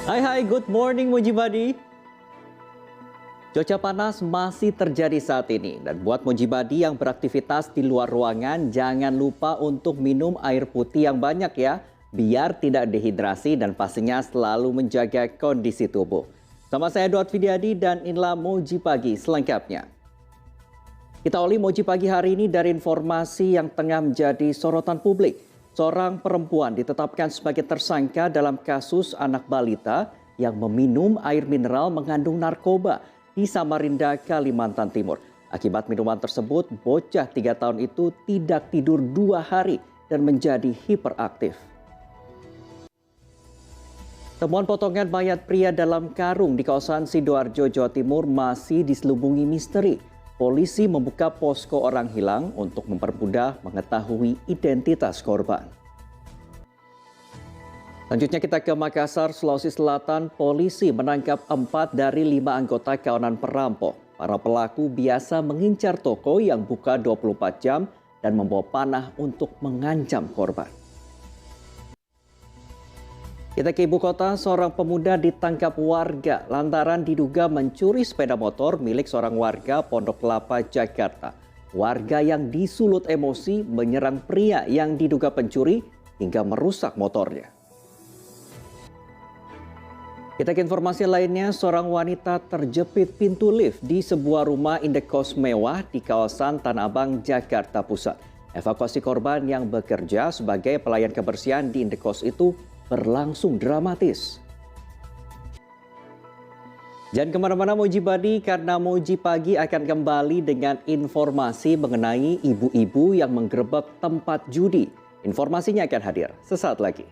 Hai, good morning Mujibadi. Cuaca panas masih terjadi saat ini. Dan buat Mujibadi yang beraktivitas di luar ruangan, jangan lupa untuk minum air putih yang banyak ya. Biar tidak dehidrasi dan pastinya selalu menjaga kondisi tubuh. Sama saya Eduard Widiadi dan inilah Moji Pagi selengkapnya. Kita awali Moji Pagi hari ini dari informasi yang tengah menjadi sorotan publik. Seorang perempuan ditetapkan sebagai tersangka dalam kasus anak balita yang meminum air mineral mengandung narkoba di Samarinda, Kalimantan Timur. Akibat minuman tersebut, bocah 3 tahun itu tidak tidur 2 hari dan menjadi hiperaktif. Temuan potongan mayat pria dalam karung di kawasan Sidoarjo, Jawa Timur masih diselubungi misteri. Polisi membuka posko orang hilang untuk mempermudah mengetahui identitas korban. Selanjutnya kita ke Makassar, Sulawesi Selatan. Polisi menangkap 4 dari 5 anggota kawanan perampok. Para pelaku biasa mengincar toko yang buka 24 jam dan membawa panah untuk mengancam korban. Kita ke ibu kota, seorang pemuda ditangkap warga lantaran diduga mencuri sepeda motor milik seorang warga Pondok Kelapa, Jakarta. Warga yang disulut emosi menyerang pria yang diduga pencuri hingga merusak motornya. Kita ke informasi lainnya, seorang wanita terjepit pintu lift di sebuah rumah indekos mewah di kawasan Tanah Abang, Jakarta Pusat. Evakuasi korban yang bekerja sebagai pelayan kebersihan di indekos itu berlangsung dramatis. Jangan kemana-mana Mujibadi, karena Moji Pagi akan kembali dengan informasi mengenai ibu-ibu yang menggerebek tempat judi. Informasinya akan hadir sesaat lagi.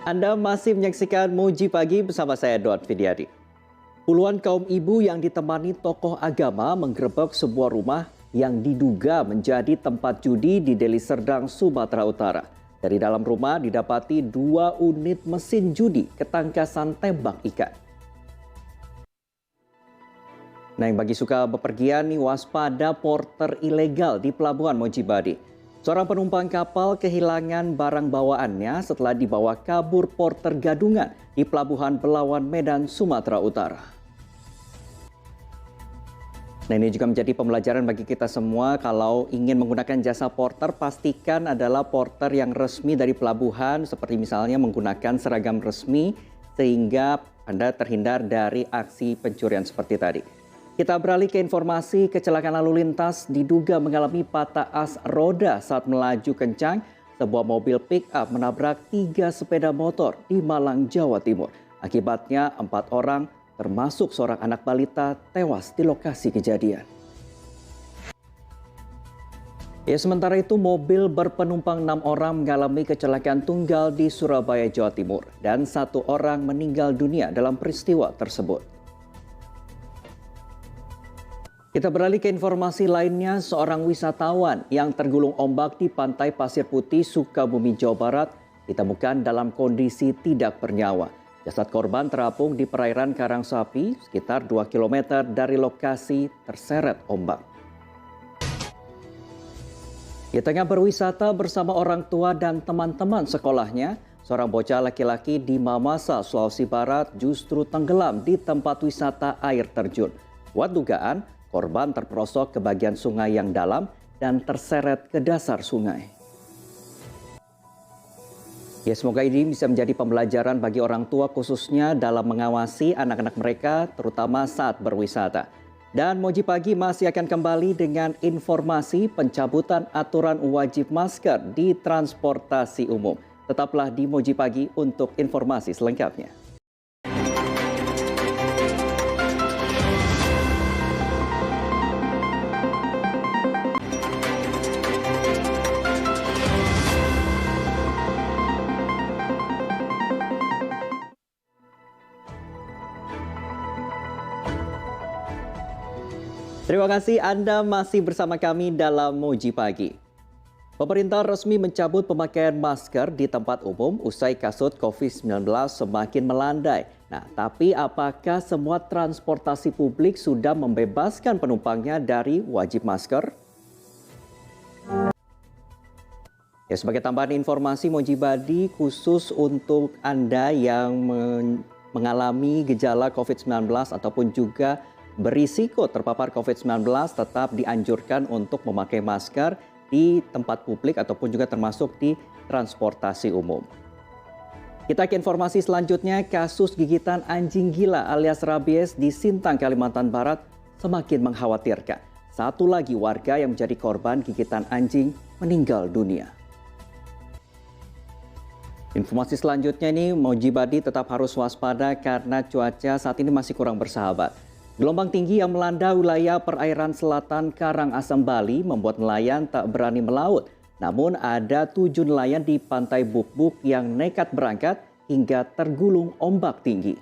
Anda masih menyaksikan Moji Pagi bersama saya Eduard Widiadi. Puluhan kaum ibu yang ditemani tokoh agama menggerebek sebuah rumah yang diduga menjadi tempat judi di Deli Serdang, Sumatera Utara. Dari dalam rumah didapati 2 unit mesin judi ketangkasan tembak ikan. Nah, yang bagi suka bepergian nih, waspada porter ilegal di Pelabuhan Mojibadi. Seorang penumpang kapal kehilangan barang bawaannya setelah dibawa kabur porter gadungan di Pelabuhan Belawan, Medan, Sumatera Utara. Nah, ini juga menjadi pembelajaran bagi kita semua. Kalau ingin menggunakan jasa porter, pastikan adalah porter yang resmi dari pelabuhan, seperti misalnya menggunakan seragam resmi sehingga Anda terhindar dari aksi pencurian seperti tadi. Kita beralih ke informasi kecelakaan lalu lintas. Diduga mengalami patah as roda saat melaju kencang. Sebuah mobil pick-up menabrak 3 sepeda motor di Malang, Jawa Timur. Akibatnya 4 orang termasuk seorang anak balita tewas di lokasi kejadian. Sementara itu mobil berpenumpang 6 orang mengalami kecelakaan tunggal di Surabaya, Jawa Timur. Dan 1 orang meninggal dunia dalam peristiwa tersebut. Kita beralih ke informasi lainnya, seorang wisatawan yang tergulung ombak di Pantai Pasir Putih, Sukabumi, Jawa Barat ditemukan dalam kondisi tidak bernyawa. Jasad korban terapung di perairan Karangsapi sekitar 2 km dari lokasi terseret ombak. Di tengah berwisata bersama orang tua dan teman-teman sekolahnya, seorang bocah laki-laki di Mamasa, Sulawesi Barat justru tenggelam di tempat wisata air terjun. Kuat dugaan, korban terperosok ke bagian sungai yang dalam dan terseret ke dasar sungai. Semoga ini bisa menjadi pembelajaran bagi orang tua khususnya dalam mengawasi anak-anak mereka terutama saat berwisata. Dan Moji Pagi masih akan kembali dengan informasi pencabutan aturan wajib masker di transportasi umum. Tetaplah di Moji Pagi untuk informasi selengkapnya. Terima kasih Anda masih bersama kami dalam Moji Pagi. Pemerintah resmi mencabut pemakaian masker di tempat umum usai kasus COVID-19 semakin melandai. Nah, tapi apakah semua transportasi publik sudah membebaskan penumpangnya dari wajib masker? Ya, sebagai tambahan informasi Mojibadi khusus untuk Anda yang mengalami gejala COVID-19 ataupun juga berisiko terpapar COVID-19 tetap dianjurkan untuk memakai masker di tempat publik ataupun juga termasuk di transportasi umum. Kita ke informasi selanjutnya, kasus gigitan anjing gila alias rabies di Sintang, Kalimantan Barat semakin mengkhawatirkan. Satu lagi warga yang menjadi korban gigitan anjing meninggal dunia. Informasi selanjutnya ini, Mojibadi tetap harus waspada karena cuaca saat ini masih kurang bersahabat. Gelombang tinggi yang melanda wilayah perairan selatan Karangasem, Bali membuat nelayan tak berani melaut. Namun ada 7 nelayan di Pantai Buk-Buk yang nekat berangkat hingga tergulung ombak tinggi.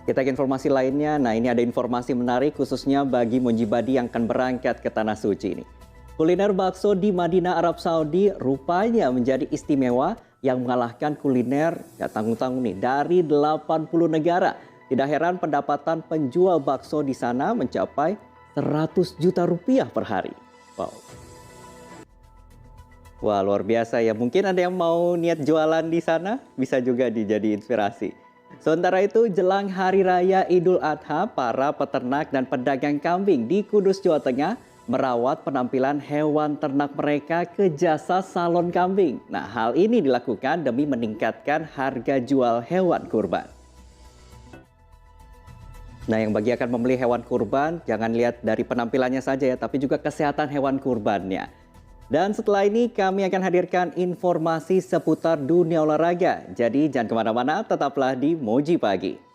Kita ke informasi lainnya. Nah, ini ada informasi menarik khususnya bagi Mojibadi yang akan berangkat ke Tanah Suci ini. Kuliner bakso di Madinah, Arab Saudi rupanya menjadi istimewa yang mengalahkan kuliner tanggung-tanggung nih dari 80 negara. Tidak heran pendapatan penjual bakso di sana mencapai 100 juta rupiah per hari. Wow. Wah, luar biasa ya. Mungkin ada yang mau niat jualan di sana, bisa juga dijadi inspirasi. Sementara itu, jelang Hari Raya Idul Adha, para peternak dan pedagang kambing di Kudus, Jawa Tengah merawat penampilan hewan ternak mereka ke jasa salon kambing. Nah, hal ini dilakukan demi meningkatkan harga jual hewan kurban. Nah, yang bagi akan membeli hewan kurban, jangan lihat dari penampilannya saja ya, tapi juga kesehatan hewan kurbannya. Dan setelah ini kami akan hadirkan informasi seputar dunia olahraga. Jadi jangan kemana-mana, tetaplah di Moji Pagi.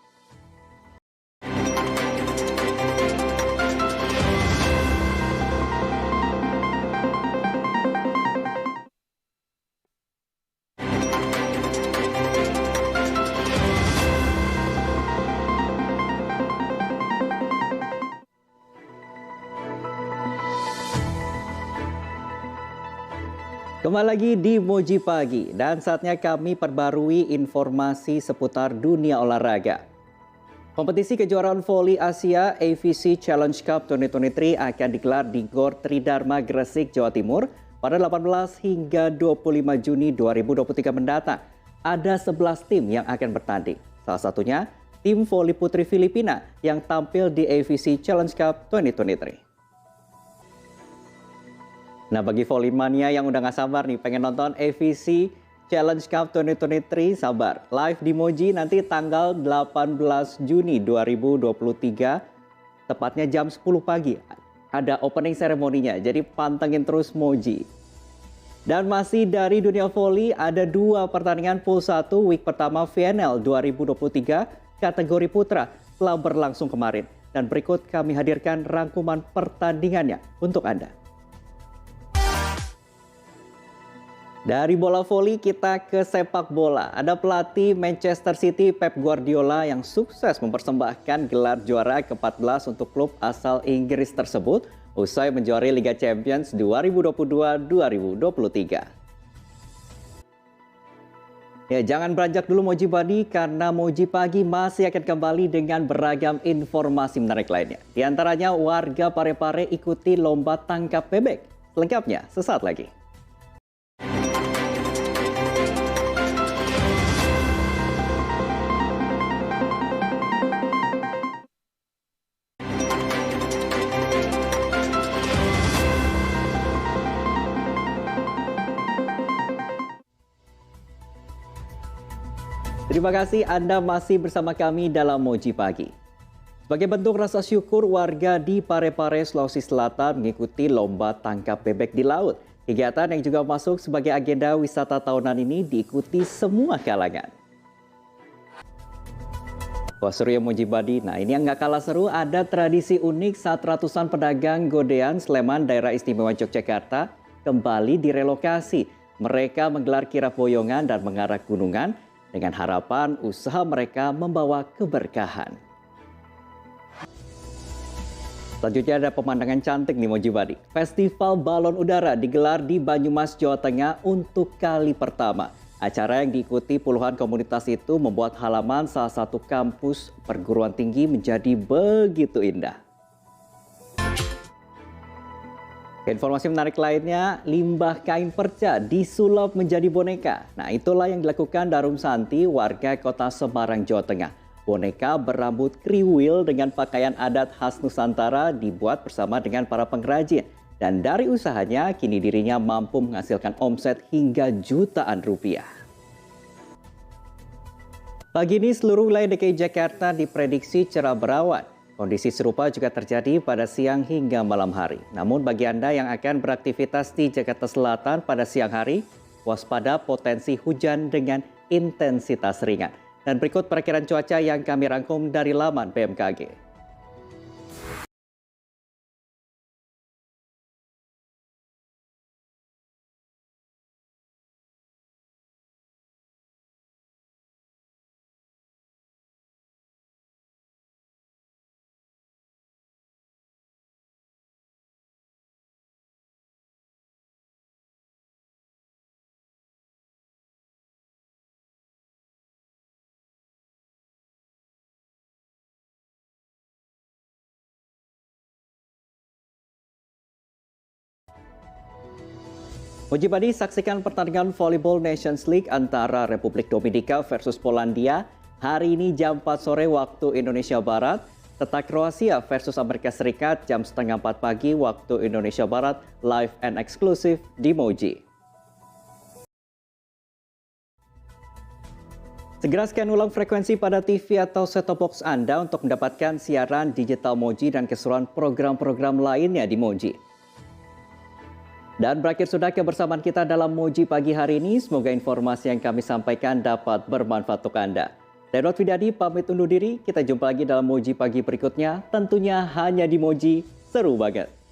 Kembali lagi di Moji Pagi dan saatnya kami perbarui informasi seputar dunia olahraga. Kompetisi kejuaraan voli Asia AVC Challenge Cup 2023 akan digelar di Gor Tridharma Gresik, Jawa Timur pada 18 hingga 25 Juni 2023 mendatang. Ada 11 tim yang akan bertanding. Salah satunya tim voli putri Filipina yang tampil di AVC Challenge Cup 2023. Nah, bagi volley-mania yang udah gak sabar nih pengen nonton AVC Challenge Cup 2023, sabar. Live di Moji nanti tanggal 18 Juni 2023, tepatnya jam 10 pagi. Ada opening ceremony-nya, jadi pantengin terus Moji. Dan masih dari dunia volley, ada 2 pertandingan pool 1 week pertama VNL 2023 kategori putra telah berlangsung kemarin. Dan berikut kami hadirkan rangkuman pertandingannya untuk Anda. Dari bola voli kita ke sepak bola. Ada pelatih Manchester City Pep Guardiola yang sukses mempersembahkan gelar juara ke-14 untuk klub asal Inggris tersebut usai menjuarai Liga Champions 2022-2023. Ya, jangan beranjak dulu Mojibadi karena Moji Pagi masih akan kembali dengan beragam informasi menarik lainnya. Di antaranya warga Parepare ikuti lomba tangkap bebek. Selengkapnya sesaat lagi. Terima kasih Anda masih bersama kami dalam Moji Pagi. Sebagai bentuk rasa syukur, warga di Parepare, Sulawesi Selatan mengikuti lomba tangkap bebek di laut. Kegiatan yang juga masuk sebagai agenda wisata tahunan ini diikuti semua kalangan. Wah, seru ya Mojibadi. Nah, ini yang nggak kalah seru, ada tradisi unik saat ratusan pedagang Godean Sleman, daerah istimewa Yogyakarta, kembali direlokasi. Mereka menggelar kirap boyongan dan mengarak gunungan, dengan harapan usaha mereka membawa keberkahan. Selanjutnya ada pemandangan cantik nih Mojibadi. Festival Balon Udara digelar di Banyumas, Jawa Tengah untuk kali pertama. Acara yang diikuti puluhan komunitas itu membuat halaman salah satu kampus perguruan tinggi menjadi begitu indah. Informasi menarik lainnya, limbah kain perca disulap menjadi boneka. Nah, itulah yang dilakukan Darum Santi, warga kota Semarang, Jawa Tengah. Boneka berambut kriwil dengan pakaian adat khas Nusantara dibuat bersama dengan para pengrajin. Dan dari usahanya, kini dirinya mampu menghasilkan omset hingga jutaan rupiah. Pagi ini seluruh wilayah DKI Jakarta diprediksi cerah berawan. Kondisi serupa juga terjadi pada siang hingga malam hari. Namun bagi Anda yang akan beraktivitas di Jakarta Selatan pada siang hari, waspada potensi hujan dengan intensitas ringan. Dan berikut perkiraan cuaca yang kami rangkum dari laman BMKG. Mojibadi, saksikan pertandingan Volleyball Nations League antara Republik Dominika versus Polandia hari ini jam 4 sore waktu Indonesia Barat, serta Kroasia versus Amerika Serikat jam setengah 4 pagi waktu Indonesia Barat, live and eksklusif di Moji. Segera scan ulang frekuensi pada TV atau set-top box Anda untuk mendapatkan siaran digital Moji dan keseruan program-program lainnya di Moji. Dan berakhir sudah kebersamaan kita dalam Moji pagi hari ini. Semoga informasi yang kami sampaikan dapat bermanfaat untuk Anda. Saya Dot Widadi pamit undur diri. Kita jumpa lagi dalam Moji pagi berikutnya. Tentunya hanya di Moji. Seru banget.